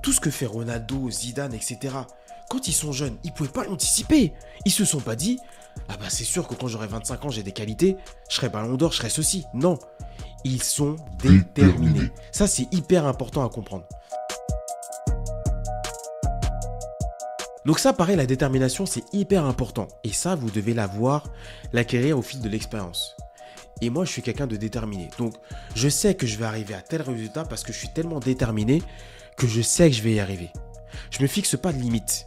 Tout ce que fait Ronaldo, Zidane, etc. Quand ils sont jeunes, ils ne pouvaient pas l'anticiper. Ils se sont pas dit, ah bah c'est sûr que quand j'aurai 25 ans, j'ai des qualités, je serai ballon d'or, je serai ceci. Non, ils sont déterminés. Ça, c'est hyper important à comprendre. Donc ça, pareil, la détermination, c'est hyper important. Et ça, vous devez l'acquérir au fil de l'expérience. Et moi, je suis quelqu'un de déterminé. Donc, je sais que je vais arriver à tel résultat parce que je suis tellement déterminé que je sais que je vais y arriver. Je ne me fixe pas de limite.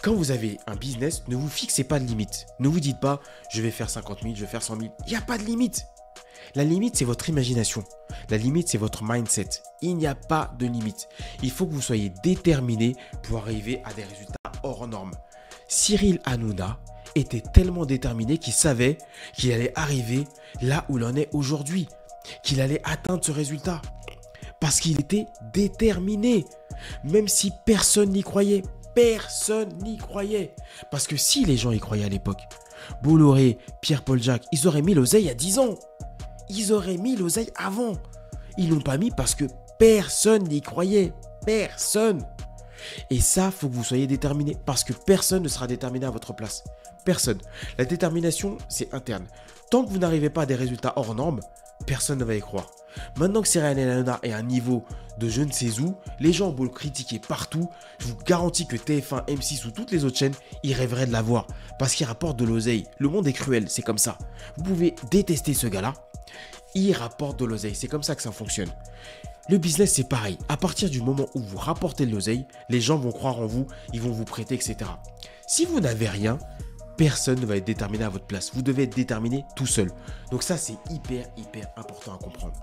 Quand vous avez un business, ne vous fixez pas de limite. Ne vous dites pas, je vais faire 50 000, je vais faire 100 000. Il n'y a pas de limite. La limite, c'est votre imagination. La limite, c'est votre mindset. Il n'y a pas de limite. Il faut que vous soyez déterminé pour arriver à des résultats hors normes. Cyril Hanouna était tellement déterminé qu'il savait qu'il allait arriver là où il en est aujourd'hui, qu'il allait atteindre ce résultat. Parce qu'il était déterminé, même si personne n'y croyait. Personne n'y croyait. Parce que si les gens y croyaient à l'époque, Bolloré, Pierre-Paul Jacques, ils auraient mis l'oseille il y a 10 ans. Ils auraient mis l'oseille avant. Ils l'ont pas mis parce que personne n'y croyait. Personne. Et ça, faut que vous soyez déterminé parce que personne ne sera déterminé à votre place. Personne. La détermination, c'est interne. Tant que vous n'arrivez pas à des résultats hors normes, personne ne va y croire. Maintenant que Cyril Hanouna est à un niveau de je ne sais où, les gens vont le critiquer partout. Je vous garantis que TF1, M6 ou toutes les autres chaînes, ils rêveraient de l'avoir parce qu'il rapporte de l'oseille. Le monde est cruel, c'est comme ça. Vous pouvez détester ce gars-là, il rapporte de l'oseille. C'est comme ça que ça fonctionne. Le business, c'est pareil. À partir du moment où vous rapportez de l'oseille, les gens vont croire en vous, ils vont vous prêter, etc. Si vous n'avez rien, personne ne va être déterminé à votre place. Vous devez être déterminé tout seul. Donc ça, c'est hyper important à comprendre.